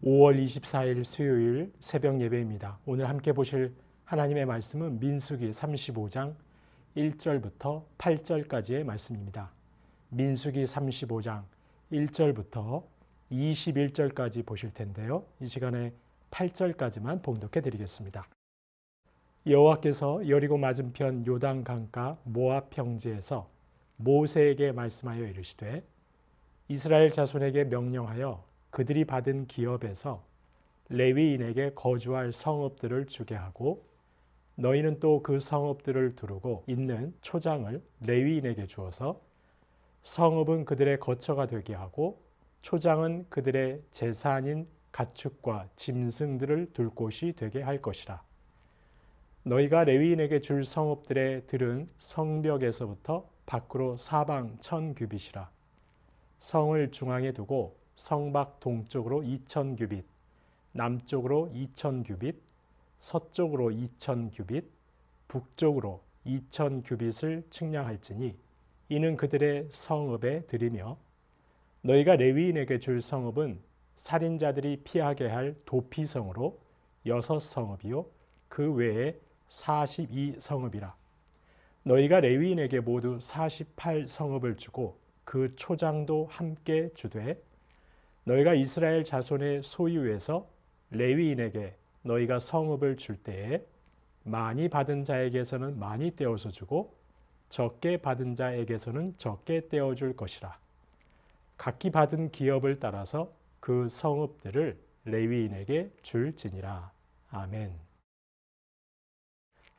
5월 24일 수요일 새벽 예배입니다. 오늘 함께 보실 하나님의 말씀은 민수기 35장 1절부터 8절까지의 말씀입니다. 민수기 35장 1절부터 21절까지 보실 텐데요. 이 시간에 8절까지만 봉독해 드리겠습니다. 여호와께서 여리고 맞은편 요단 강가 모압 평지에서 모세에게 말씀하여 이르시되 이스라엘 자손에게 명령하여 그들이 받은 기업에서 레위인에게 거주할 성읍들을 주게 하고 너희는 또 그 성읍들을 두르고 있는 초장을 레위인에게 주어서 성읍은 그들의 거처가 되게 하고 초장은 그들의 재산인 가축과 짐승들을 둘 곳이 되게 할 것이라. 너희가 레위인에게 줄 성읍들의 들은 성벽에서부터 밖으로 사방 1000규빗이라. 성을 중앙에 두고 성밖 동쪽으로 2000규빗, 남쪽으로 2000규빗, 서쪽으로 2000규빗, 북쪽으로 2000규빗을 측량할지니 이는 그들의 성읍에 들이며 너희가 레위인에게 줄 성읍은 살인자들이 피하게 할 도피성으로 6성읍이요 그 외에 42성읍이라. 너희가 레위인에게 모두 48성읍을 주고 그 초장도 함께 주되 너희가 이스라엘 자손의 소유에서 레위인에게 너희가 성읍을 줄 때에 많이 받은 자에게서는 많이 떼어서 주고 적게 받은 자에게서는 적게 떼어줄 것이라. 각기 받은 기업을 따라서 그 성읍들을 레위인에게 줄지니라. 아멘.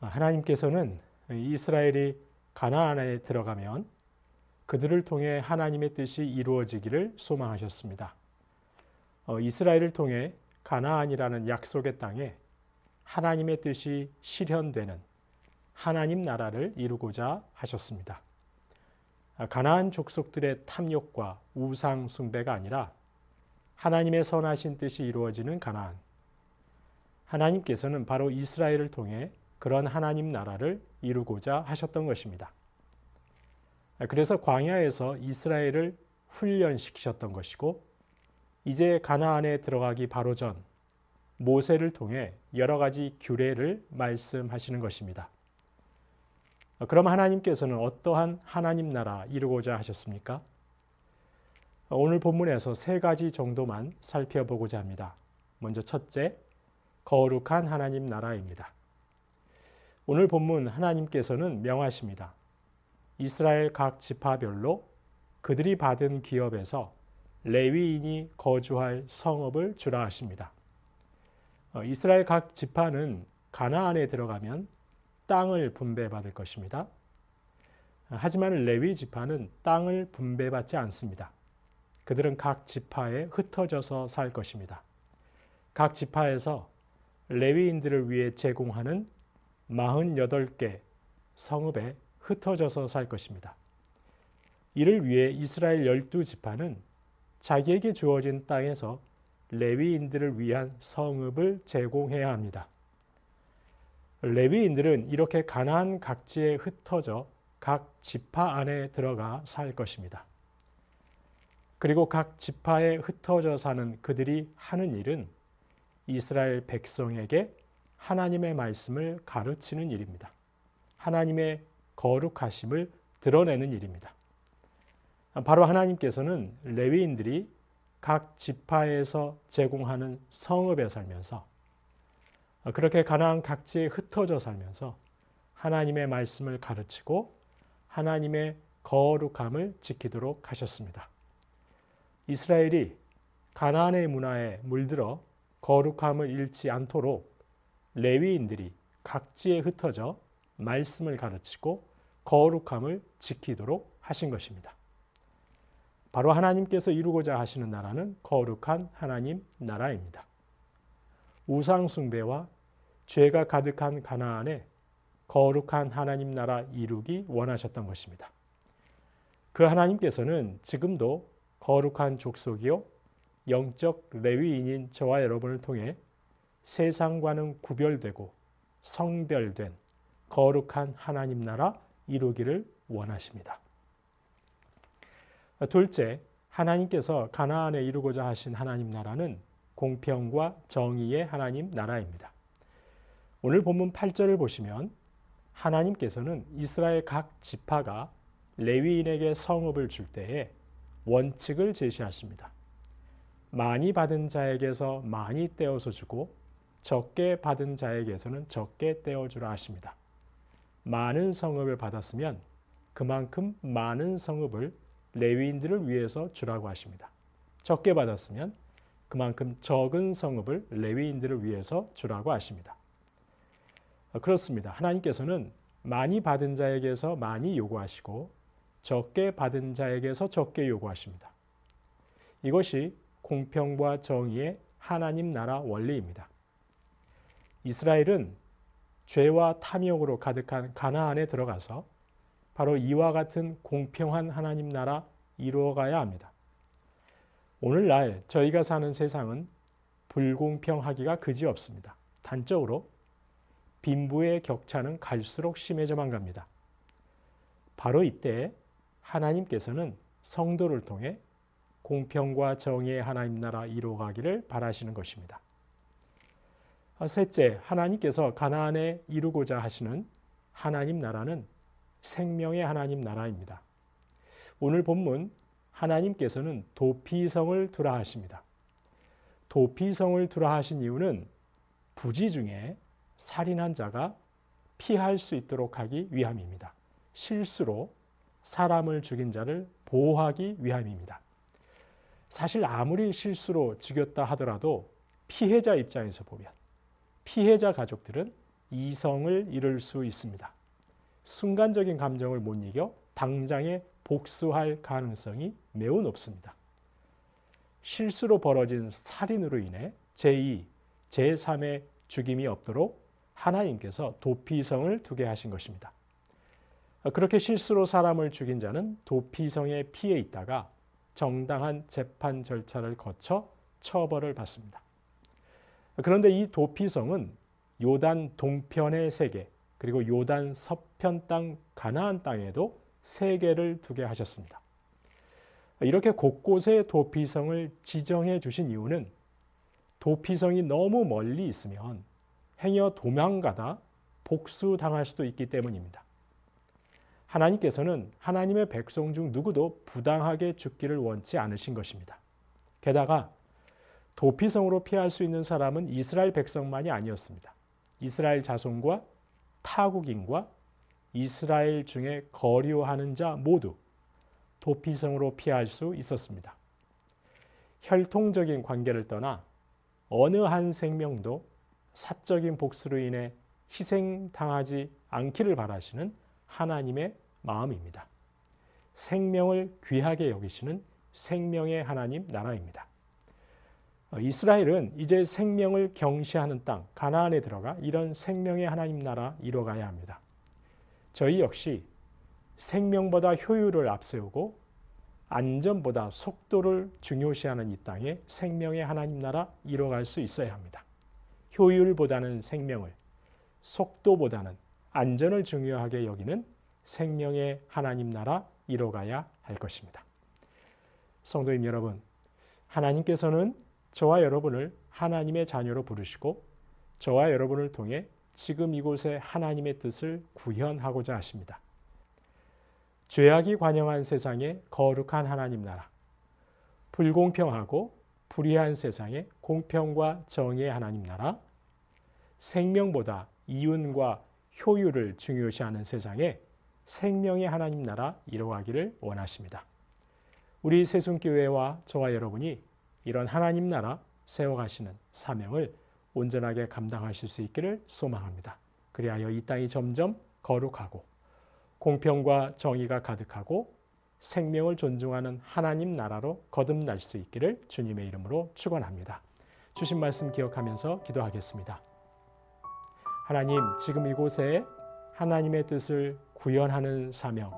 하나님께서는 이스라엘이 가나안에 들어가면 그들을 통해 하나님의 뜻이 이루어지기를 소망하셨습니다. 이스라엘을 통해 가나안이라는 약속의 땅에 하나님의 뜻이 실현되는 하나님 나라를 이루고자 하셨습니다. 가나안 족속들의 탐욕과 우상 숭배가 아니라 하나님의 선하신 뜻이 이루어지는 가나안. 하나님께서는 바로 이스라엘을 통해 그런 하나님 나라를 이루고자 하셨던 것입니다. 그래서 광야에서 이스라엘을 훈련시키셨던 것이고 이제 가나안에 들어가기 바로 전 모세를 통해 여러 가지 규례를 말씀하시는 것입니다. 그럼 하나님께서는 어떠한 하나님 나라 이루고자 하셨습니까? 오늘 본문에서 3가지 정도만 살펴보고자 합니다. 먼저 첫째, 거룩한 하나님 나라입니다. 오늘 본문 하나님께서는 명하십니다. 이스라엘 각 지파별로 그들이 받은 기업에서 레위인이 거주할 성읍을 주라 하십니다. 이스라엘 각 지파는 가나안에 들어가면 땅을 분배받을 것입니다. 하지만 레위 지파는 땅을 분배받지 않습니다. 그들은 각 지파에 흩어져서 살 것입니다. 각 지파에서 레위인들을 위해 제공하는 48개 성읍에 흩어져서 살 것입니다. 이를 위해 이스라엘 12지파는 자기에게 주어진 땅에서 레위인들을 위한 성읍을 제공해야 합니다. 레위인들은 이렇게 가나안 각지에 흩어져 각 지파 안에 들어가 살 것입니다. 그리고 각 지파에 흩어져 사는 그들이 하는 일은 이스라엘 백성에게 하나님의 말씀을 가르치는 일입니다. 하나님의 거룩하심을 드러내는 일입니다. 바로 하나님께서는 레위인들이 각 지파에서 제공하는 성읍에 살면서 그렇게 가나안 각지에 흩어져 살면서 하나님의 말씀을 가르치고 하나님의 거룩함을 지키도록 하셨습니다. 이스라엘이 가나안의 문화에 물들어 거룩함을 잃지 않도록 레위인들이 각지에 흩어져 말씀을 가르치고 거룩함을 지키도록 하신 것입니다. 바로 하나님께서 이루고자 하시는 나라는 거룩한 하나님 나라입니다. 우상 숭배와 죄가 가득한 가나안에 거룩한 하나님 나라 이루기 원하셨던 것입니다. 그 하나님께서는 지금도 거룩한 족속이요 영적 레위인인 저와 여러분을 통해 세상과는 구별되고 성별된 거룩한 하나님 나라 이루기를 원하십니다. 둘째, 하나님께서 가나안에 이루고자 하신 하나님 나라는 공평과 정의의 하나님 나라입니다. 오늘 본문 8절을 보시면 하나님께서는 이스라엘 각 지파가 레위인에게 성읍을 줄 때에 원칙을 제시하십니다. 많이 받은 자에게서 많이 떼어서 주고 적게 받은 자에게서는 적게 떼어주라 하십니다. 많은 성읍을 받았으면 그만큼 많은 성읍을 레위인들을 위해서 주라고 하십니다. 적게 받았으면 그만큼 적은 성읍을 레위인들을 위해서 주라고 하십니다. 그렇습니다. 하나님께서는 많이 받은 자에게서 많이 요구하시고 적게 받은 자에게서 적게 요구하십니다. 이것이 공평과 정의의 하나님 나라 원리입니다. 이스라엘은 죄와 탐욕으로 가득한 가나안에 들어가서 바로 이와 같은 공평한 하나님 나라 이루어가야 합니다. 오늘날 저희가 사는 세상은 불공평하기가 그지없습니다. 단적으로 빈부의 격차는 갈수록 심해져만 갑니다. 바로 이때 하나님께서는 성도를 통해 공평과 정의의 하나님 나라 이루어가기를 바라시는 것입니다. 셋째, 하나님께서 가나안에 이루고자 하시는 하나님 나라는 생명의 하나님 나라입니다. 오늘 본문 하나님께서는 도피성을 두라 하십니다. 도피성을 두라 하신 이유는 부지 중에 살인한 자가 피할 수 있도록 하기 위함입니다. 실수로 사람을 죽인 자를 보호하기 위함입니다. 사실 아무리 실수로 죽였다 하더라도 피해자 입장에서 보면 피해자 가족들은 이성을 잃을 수 있습니다. 순간적인 감정을 못 이겨 당장에 복수할 가능성이 매우 높습니다. 실수로 벌어진 살인으로 인해 제2, 제3의 죽임이 없도록 하나님께서 도피성을 두게 하신 것입니다. 그렇게 실수로 사람을 죽인 자는 도피성에 피해 있다가 정당한 재판 절차를 거쳐 처벌을 받습니다. 그런데 이 도피성은 요단 동편의 3개, 그리고 요단 서편 땅 가나안 땅에도 3개를 두게 하셨습니다. 이렇게 곳곳에 도피성을 지정해 주신 이유는 도피성이 너무 멀리 있으면 행여 도망가다 복수당할 수도 있기 때문입니다. 하나님께서는 하나님의 백성 중 누구도 부당하게 죽기를 원치 않으신 것입니다. 게다가 도피성으로 피할 수 있는 사람은 이스라엘 백성만이 아니었습니다. 이스라엘 자손과 타국인과 이스라엘 중에 거류하는 자 모두 도피성으로 피할 수 있었습니다. 혈통적인 관계를 떠나 어느 한 생명도 사적인 복수로 인해 희생당하지 않기를 바라시는 하나님의 마음입니다. 생명을 귀하게 여기시는 생명의 하나님 나라입니다. 이스라엘은 이제 생명을 경시하는 땅 가나안에 들어가 이런 생명의 하나님 나라 이뤄가야 합니다. 저희 역시 생명보다 효율을 앞세우고 안전보다 속도를 중요시하는 이 땅에 생명의 하나님 나라 이뤄갈 수 있어야 합니다. 효율보다는 생명을, 속도보다는 안전을 중요하게 여기는 생명의 하나님 나라 이뤄가야 할 것입니다. 성도님 여러분, 하나님께서는 저와 여러분을 하나님의 자녀로 부르시고 저와 여러분을 통해 지금 이곳에 하나님의 뜻을 구현하고자 하십니다. 죄악이 관영한 세상에 거룩한 하나님 나라, 불공평하고 불의한 세상에 공평과 정의의 하나님 나라, 생명보다 이윤과 효율을 중요시하는 세상에 생명의 하나님 나라 이루어가기를 원하십니다. 우리 세순교회와 저와 여러분이 이런 하나님 나라 세워가시는 사명을 온전하게 감당하실 수 있기를 소망합니다. 그리하여 이 땅이 점점 거룩하고 공평과 정의가 가득하고 생명을 존중하는 하나님 나라로 거듭날 수 있기를 주님의 이름으로 축원합니다. 주신 말씀 기억하면서 기도하겠습니다. 하나님, 지금 이곳에 하나님의 뜻을 구현하는 사명,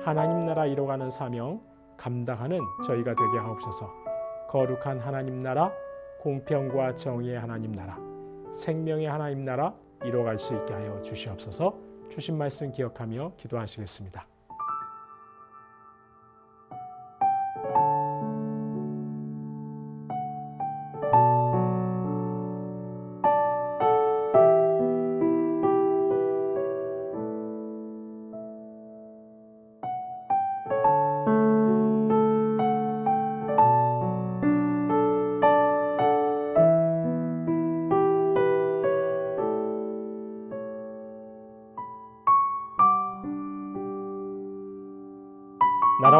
하나님 나라 이뤄가는 사명 감당하는 저희가 되게 하옵소서. 거룩한 하나님 나라, 공평과 정의의 하나님 나라, 생명의 하나님 나라 이뤄갈 수 있게 하여 주시옵소서. 주신 말씀 기억하며 기도하시겠습니다.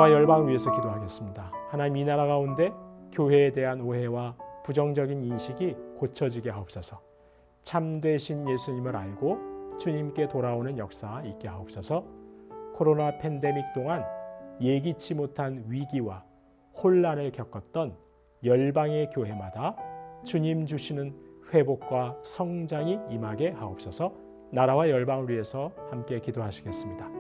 나라와 열방을 위해서 기도하겠습니다. 하나님, 이 나라 가운데 교회에 대한 오해와 부정적인 인식이 고쳐지게 하옵소서. 참되신 예수님을 알고 주님께 돌아오는 역사 있게 하옵소서. 코로나 팬데믹 동안 예기치 못한 위기와 혼란을 겪었던 열방의 교회마다 주님 주시는 회복과 성장이 임하게 하옵소서. 나라와 열방을 위해서 함께 기도하시겠습니다.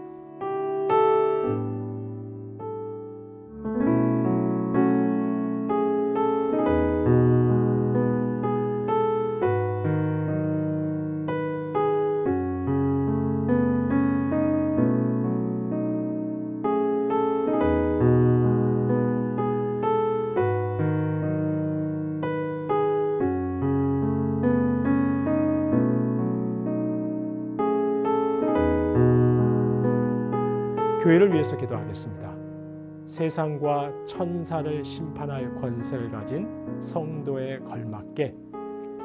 교회를 위해서 기도하겠습니다. 세상과 천사를 심판할 권세를 가진 성도에 걸맞게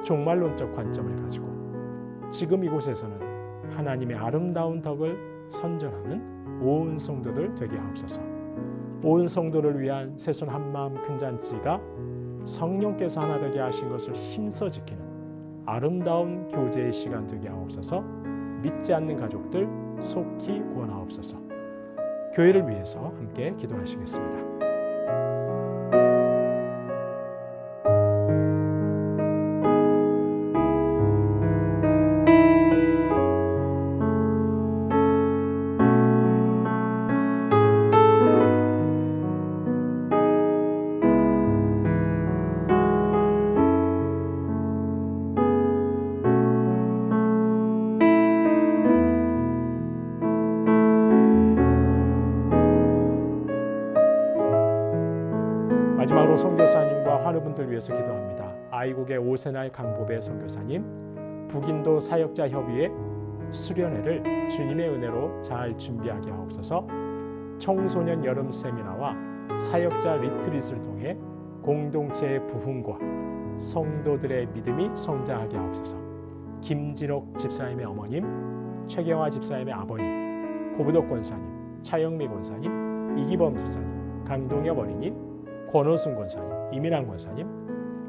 종말론적 관점을 가지고 지금 이곳에서는 하나님의 아름다운 덕을 선전하는 온 성도들 되게 하옵소서. 온 성도를 위한 새손 한마음 큰 잔치가 성령께서 하나 되게 하신 것을 힘써 지키는 아름다운 교제의 시간 되게 하옵소서. 믿지 않는 가족들 속히 구원하옵소서. 교회를 위해서 함께 기도하시겠습니다. 마지막으로 선교사님과 환우분들 위해서 기도합니다. 아이국의 오세날 강보배 선교사님, 북인도 사역자 협의회 수련회를 주님의 은혜로 잘 준비하게 하옵소서. 청소년 여름 세미나와 사역자 리트릿을 통해 공동체의 부흥과 성도들의 믿음이 성장하게 하옵소서. 김진옥 집사님의 어머님, 최경화 집사님의 아버님, 고부덕 권사님, 차영미 권사님, 이기범 집사님, 강동엽 어린이, 권호순 권사님, 이민환 권사님,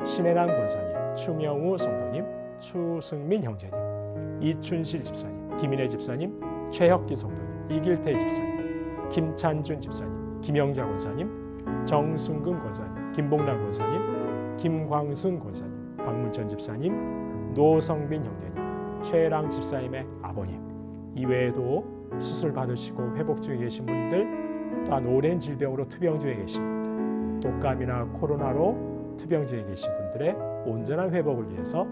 신혜남 권사님, 추명우 성도님, 추승민 형제님, 이춘실 집사님, 김인혜 집사님, 최혁기 성도님, 이길태 집사님, 김찬준 집사님, 김영자 권사님, 정순금 권사님, 김봉남 권사님, 김광순 권사님, 박문천 집사님, 노성빈 형제님, 최랑 집사님의 아버님, 이외에도 수술 받으시고 회복 중에 계신 분들, 또한 오랜 질병으로 투병 중에 계신 분들, 독감이나 코로나로 투병 중에 계신 분들의 온전한 회복을 위해서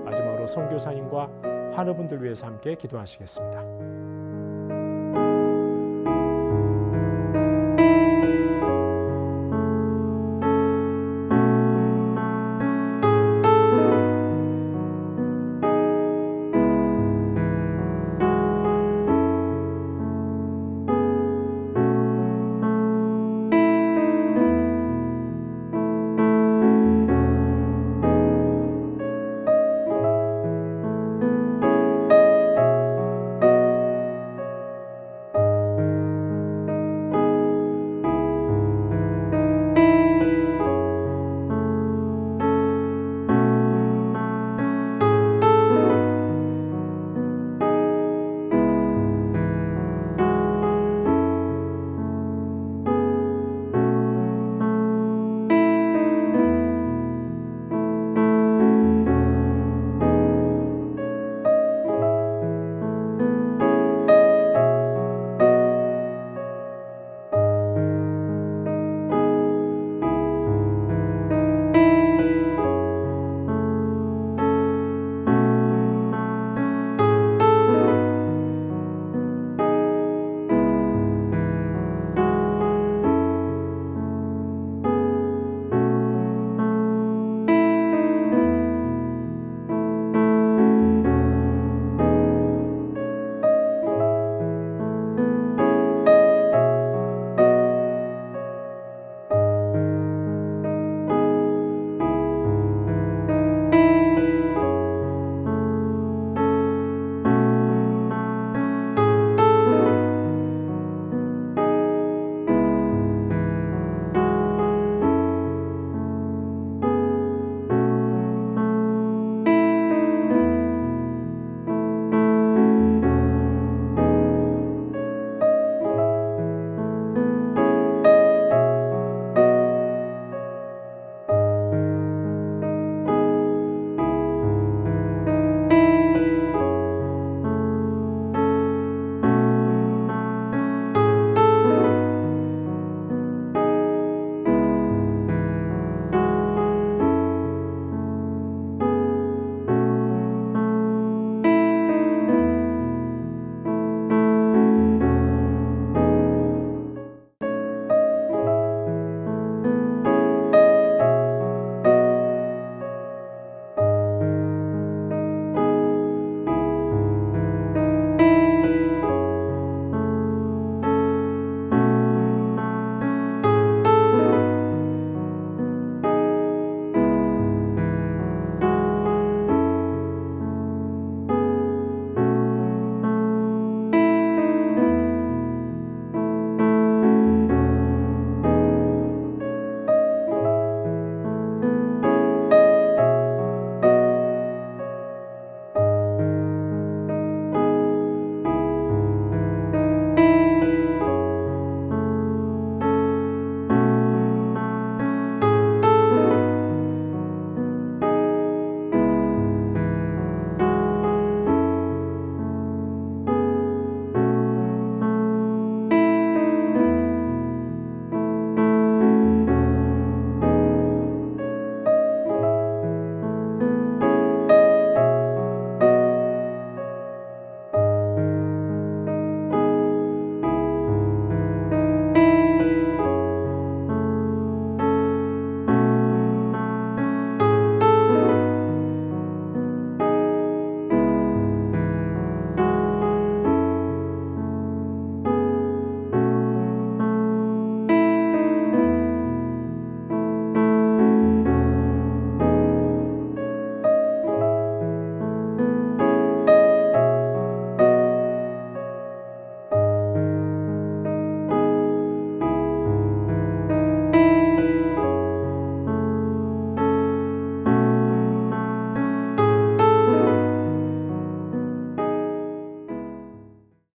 마지막으로 선교사님과 환우분들 위해서 함께 기도하시겠습니다.